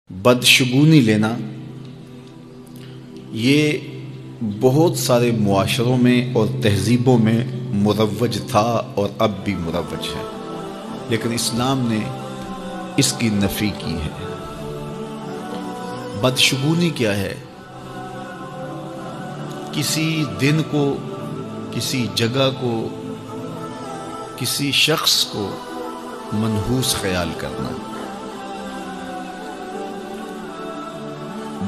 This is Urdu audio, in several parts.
بدشگونی لینا یہ بہت سارے معاشروں میں اور تہذیبوں میں مروج تھا اور اب بھی مروج ہے، لیکن اسلام نے اس کی نفی کی ہے۔ بدشگونی کیا ہے؟ کسی دن کو، کسی جگہ کو، کسی شخص کو منحوس خیال کرنا۔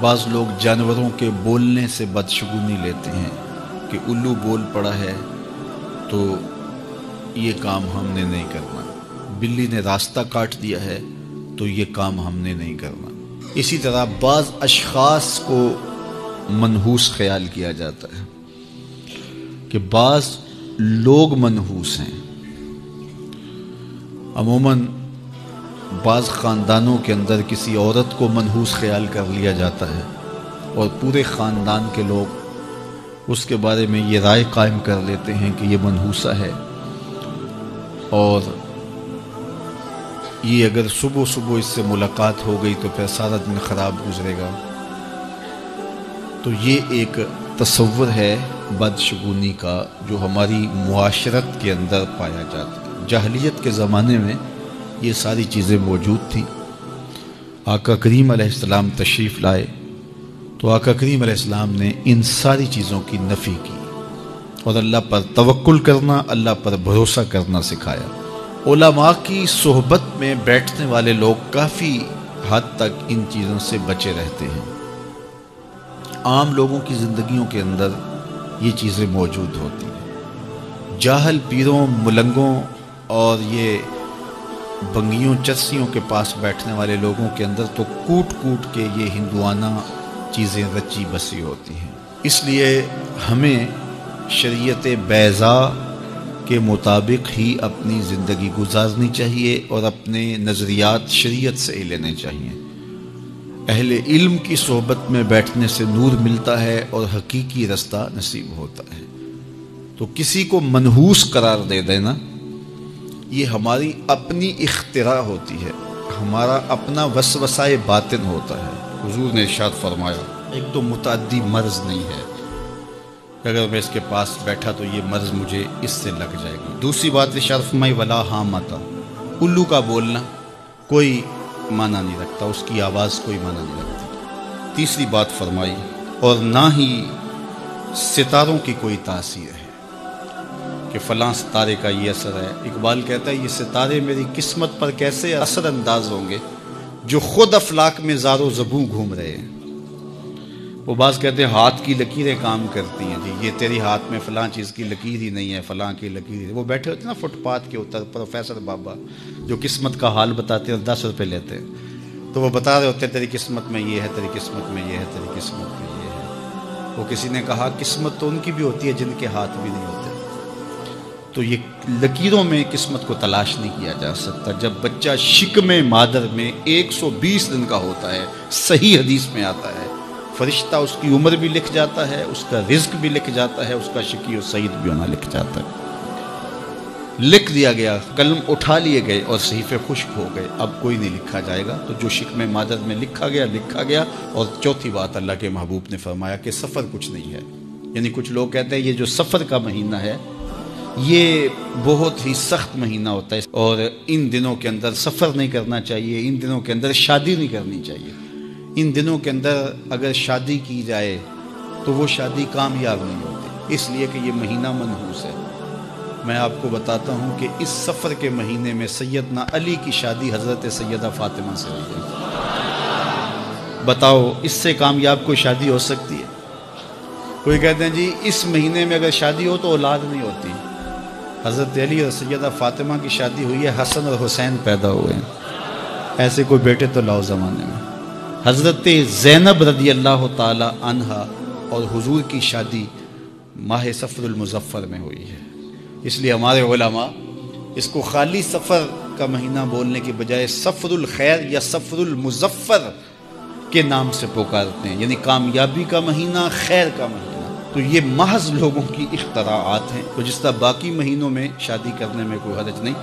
بعض لوگ جانوروں کے بولنے سے بدشگونی لیتے ہیں کہ الو بول پڑا ہے تو یہ کام ہم نے نہیں کرنا، بلی نے راستہ کاٹ دیا ہے تو یہ کام ہم نے نہیں کرنا۔ اسی طرح بعض اشخاص کو منحوس خیال کیا جاتا ہے کہ بعض لوگ منحوس ہیں۔ عموماً بعض خاندانوں کے اندر کسی عورت کو منحوس خیال کر لیا جاتا ہے اور پورے خاندان کے لوگ اس کے بارے میں یہ رائے قائم کر لیتے ہیں کہ یہ منحوسہ ہے، اور یہ اگر صبح صبح اس سے ملاقات ہو گئی تو پھر سارا دن خراب گزرے گا۔ تو یہ ایک تصور ہے بدشگونی کا جو ہماری معاشرت کے اندر پایا جاتا ہے۔ جاہلیت کے زمانے میں یہ ساری چیزیں موجود تھیں۔ آقا کریم علیہ السلام تشریف لائے تو آقا کریم علیہ السلام نے ان ساری چیزوں کی نفی کی اور اللہ پر توکل کرنا، اللہ پر بھروسہ کرنا سکھایا۔ علماء کی صحبت میں بیٹھنے والے لوگ کافی حد تک ان چیزوں سے بچے رہتے ہیں۔ عام لوگوں کی زندگیوں کے اندر یہ چیزیں موجود ہوتی ہیں۔ جاہل پیروں، ملنگوں اور یہ بنگیوں چرسیوں کے پاس بیٹھنے والے لوگوں کے اندر تو کوٹ کوٹ کے یہ ہندوانہ چیزیں رچی بسی ہوتی ہیں۔ اس لیے ہمیں شریعت بیضاء کے مطابق ہی اپنی زندگی گزارنی چاہیے اور اپنے نظریات شریعت سے ہی لینے چاہیے۔ اہل علم کی صحبت میں بیٹھنے سے نور ملتا ہے اور حقیقی رستہ نصیب ہوتا ہے۔ تو کسی کو منحوس قرار دے دینا یہ ہماری اپنی اختراع ہوتی ہے، ہمارا اپنا وسوسہ باطن ہوتا ہے۔ حضور نے ارشاد فرمایا ایک تو متعدی مرض نہیں ہے، اگر میں اس کے پاس بیٹھا تو یہ مرض مجھے اس سے لگ جائے گی۔ دوسری بات ارشاد فرمائی ولا حامتا، الو کا بولنا کوئی معنی نہیں رکھتا، اس کی آواز کوئی معنی نہیں رکھتی۔ تیسری بات فرمائی اور نہ ہی ستاروں کی کوئی تاثیر ہے کہ فلاں ستارے کا یہ اثر ہے۔ اقبال کہتا ہے یہ ستارے میری قسمت پر کیسے اثر انداز ہوں گے جو خود افلاک میں زار و زبوں گھوم رہے ہیں۔ وہ بعض کہتے ہیں ہاتھ کی لکیریں کام کرتی ہیں، جی یہ تیری ہاتھ میں فلاں چیز کی لکیر ہی نہیں ہے، فلاں کی لکیر ہی۔ وہ بیٹھے ہوتے ہیں نا فٹ پاتھ کے اوپر پروفیسر بابا جو قسمت کا حال بتاتے ہیں، 10 روپے لیتے ہیں، تو وہ بتا رہے ہوتے ہیں تیری قسمت میں یہ ہے، تیری قسمت میں یہ ہے، تیری قسمت میں یہ ہے۔ وہ کسی نے کہا قسمت تو ان کی بھی ہوتی ہے جن کے ہاتھ بھی نہیں ہوتے۔ تو یہ لکیروں میں قسمت کو تلاش نہیں کیا جا سکتا۔ جب بچہ شکم مادر میں 120 دن کا ہوتا ہے، صحیح حدیث میں آتا ہے، فرشتہ اس کی عمر بھی لکھ جاتا ہے، اس کا رزق بھی لکھ جاتا ہے، اس کا شقی و سعید بھی ہونا لکھ جاتا ہے۔ لکھ دیا گیا، قلم اٹھا لیے گئے اور صحیفے خشک ہو گئے، اب کوئی نہیں لکھا جائے گا۔ تو جو شکم مادر میں لکھا گیا۔ اور چوتھی بات اللہ کے محبوب نے فرمایا کہ سفر کچھ نہیں ہے۔ یعنی کچھ لوگ کہتے ہیں یہ جو سفر کا مہینہ ہے یہ بہت ہی سخت مہینہ ہوتا ہے اور ان دنوں کے اندر سفر نہیں کرنا چاہیے، ان دنوں کے اندر شادی نہیں کرنی چاہیے، ان دنوں کے اندر اگر شادی کی جائے تو وہ شادی کامیاب نہیں ہوتی، اس لیے کہ یہ مہینہ منحوس ہے۔ میں آپ کو بتاتا ہوں کہ اس سفر کے مہینے میں سیدنا علی کی شادی حضرت سیدہ فاطمہ سے ہوئی ہے۔ بتاؤ اس سے کامیاب کوئی شادی ہو سکتی ہے؟ کوئی کہتے ہیں جی اس مہینے میں اگر شادی ہو تو اولاد نہیں ہوتی۔ حضرت علی اور سیدہ فاطمہ کی شادی ہوئی ہے، حسن اور حسین پیدا ہوئے ہیں، ایسے کوئی بیٹے تو لاؤ زمانے میں۔ حضرت زینب رضی اللہ تعالی عنہا اور حضور کی شادی ماہ صفر المظفر میں ہوئی ہے۔ اس لیے ہمارے علماء اس کو خالی سفر کا مہینہ بولنے کی بجائے صفر الخیر یا صفر المظفر کے نام سے پکارتے ہیں، یعنی کامیابی کا مہینہ، خیر کا مہینہ۔ تو یہ محض لوگوں کی اختراعات ہیں، تو جس طرح باقی مہینوں میں شادی کرنے میں کوئی حرج نہیں۔